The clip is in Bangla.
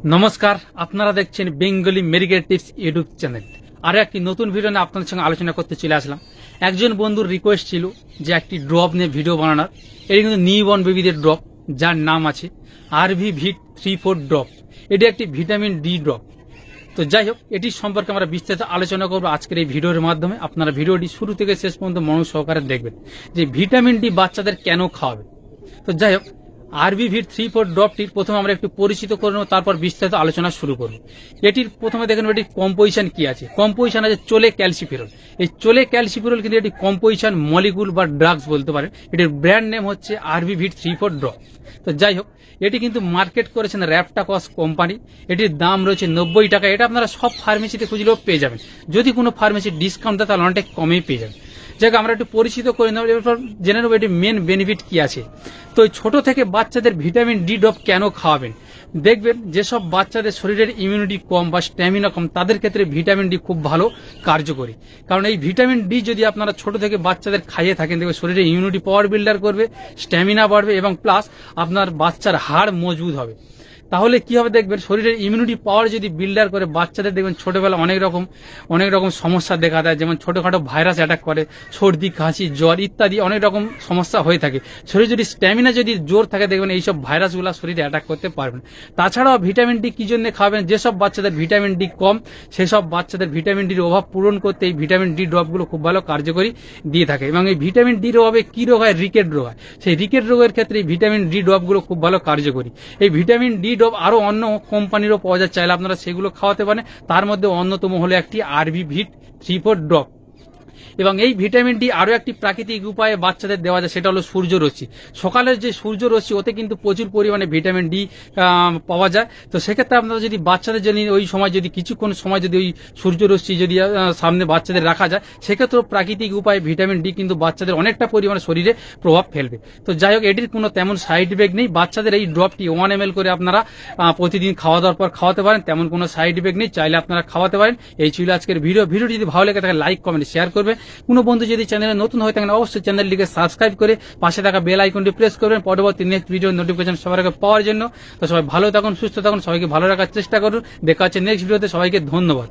নমস্কার, আপনারা দেখছেন Bengali medical tips YouTube channel. আর একটি নতুন ভিডিও নিয়ে আপনাদের সঙ্গে আলোচনা করতে চলে আসলাম। একজন বন্ধুর রিকোয়েস্ট ছিল যে একটি ড্রপ নিয়ে ভিডিও বানানোর। এটি কিন্তু নিউবর্ন বেবিদের ড্রপ, যার নাম আছে আরভি ভিট 3-4 ড্রপ। এটি একটি ভিটামিন ডি ড্রপ। তো যাই হোক, এটির সম্পর্কে আমরা বিস্তারিত আলোচনা করবো আজকের এই ভিডিওর মাধ্যমে। আপনারা ভিডিওটি শুরু থেকে শেষ পর্যন্ত মনোযোগ সহকারে দেখবেন যে ভিটামিন ডি বাচ্চাদের কেন খাওয়াবে। তো যাই হোক, আরভি ভিট 3-4 ড্রপটির প্রথমে আমরা একটু পরিচিত করে নেব, তারপর বিস্তারিত আলোচনা শুরু করব। এটির প্রথমে দেখেন এটির কম্পোজিশন কি আছে। কম্পোজিশন আছে চোলে ক্যালসিফেরল। এই চোলে ক্যালসিফেরল কিন্তু এটি কম্পোজিশন মলিকুল বা ড্রাগস বলতে পারেন। এটির ব্র্যান্ড নেম হচ্ছে আরভি ভিট 3-4 ড্রপ। তো যাই হোক, এটি কিন্তু মার্কেট করেছেন র্যাপটাকস কোম্পানি। এটির দাম রয়েছে 90 টাকা। এটা আপনারা সব ফার্মেসিতে খুঁজলেও পেয়ে যাবেন। যদি কোনো ফার্মেসি ডিসকাউন্ট দেয় তাহলে অনেকটা কমেই পেয়ে যাবেন। যাকে আমরা একটু পরিচিত করে নেব, এরপর জেনে নেব এটির মেন বেনিফিট কি আছে। তো ছোট থেকে বাচ্চাদের ভিটামিন ডি ড্রপ কেন খাওয়াবেন? দেখবেন যেসব বাচ্চাদের শরীরের ইমিউনিটি কম বা স্ট্যামিনা কম, তাদের ক্ষেত্রে ভিটামিন ডি খুব ভালো কার্যকরী। কারণ এই ভিটামিন ডি যদি আপনারা ছোট থেকে বাচ্চাদের খাইয়ে থাকেন, দেখবেন শরীরে ইমিউনিটি পাওয়ার বিল্ডার করবে, স্ট্যামিনা বাড়বে এবং প্লাস আপনার বাচ্চার হাড় মজবুত হবে। তাহলে কি হবে দেখবেন, শরীরের ইমিউনিটি পাওয়ার যদি বিল্ডার করে বাচ্চাদের, দেখবেন ছোটবেলা অনেক রকম সমস্যা দেখা দেয়। যেমন ছোটখাটো ভাইরাস অ্যাটাক করে, সর্দি কাশি জ্বর ইত্যাদি অনেক রকম সমস্যা হয়ে থাকে। শরীরে যদি স্ট্যামিনা যদি জোর থাকে, দেখবেন এইসব ভাইরাসগুলো শরীরে অ্যাটাক করতে পারবেন। তাছাড়াও ভিটামিন ডি কি জন্য খাবেন? যেসব বাচ্চাদের ভিটামিন ডি কম, সেসব বাচ্চাদের ভিটামিন ডির অভাব পূরণ করতে এই ভিটামিন ডি ড্রপগুলো খুব ভালো কার্যকরী দিয়ে থাকে। এবং এই ভিটামিন ডির অভাবে কি রোগ হয়? রিকেট রোগ হয়। সেই রিকেট রোগের ক্ষেত্রে এই ভিটামিন ডি ড্রপগুলো খুব ভালো কার্যকরী। এই ভিটামিন ডি ড্রপ আরো অন্য কোম্পানিরও পাওয়া যায়, চাইলে আপনারা সেগুলো খাওয়াতে পারেন। তার মধ্যে অন্যতম হলো একটি আরভি ভিট 3-4 ড্রপ। এবং এই ভিটামিন ডি আরো একটি প্রাকৃতিক উপায়ে বাচ্চাদের দেওয়া যায়, সেটা হলো সূর্যরশ্মি। সকালের যে সূর্যরশ্মি, ওতে কিন্তু প্রচুর পরিমাণে ভিটামিন ডি পাওয়া যায়। তো সেক্ষেত্রে আপনারা যদি বাচ্চাদের জন্য ওই সময় যদি কিছুক্ষণ সময় যদি ওই সূর্যরশ্মি যদি সামনে বাচ্চাদের রাখা যায়, সেক্ষেত্রেও প্রাকৃতিক উপায়ে ভিটামিন ডি কিন্তু বাচ্চাদের অনেকটা পরিমাণে শরীরে প্রভাব ফেলবে। তো যাই হোক, এটির কোনো তেমন সাইড ইফেক্ট নেই। বাচ্চাদের এই ড্রপটি 1 ml করে আপনারা প্রতিদিন খাওয়া দাওয়ার পর খাওয়াতে পারেন। তেমন কোনো সাইড ইফেক্ট নেই, চাইলে আপনারা খাওয়াতে পারেন। এই ছিল আজকের ভিডিওটি যদি ভালো লেগে থাকে লাইক কমেন্ট শেয়ার করবেন। কোনো বন্ধু যদি চ্যানেলে নতুন হয়ে থাকেন, অবশ্যই চ্যানেলটিকে সাবস্ক্রাইব করে পাশে থাকা বেল আইকনটি প্রেস করবেন পরবর্তী নেক্সট ভিডিও নোটিফিকেশন সবার আগে পাওয়ার জন্য। তো সবাই ভালো থাকুন, সুস্থ থাকুন, সবাইকে ভালো রাখার চেষ্টা করুন। দেখা হচ্ছে নেক্সট ভিডিওতে। সবাইকে ধন্যবাদ।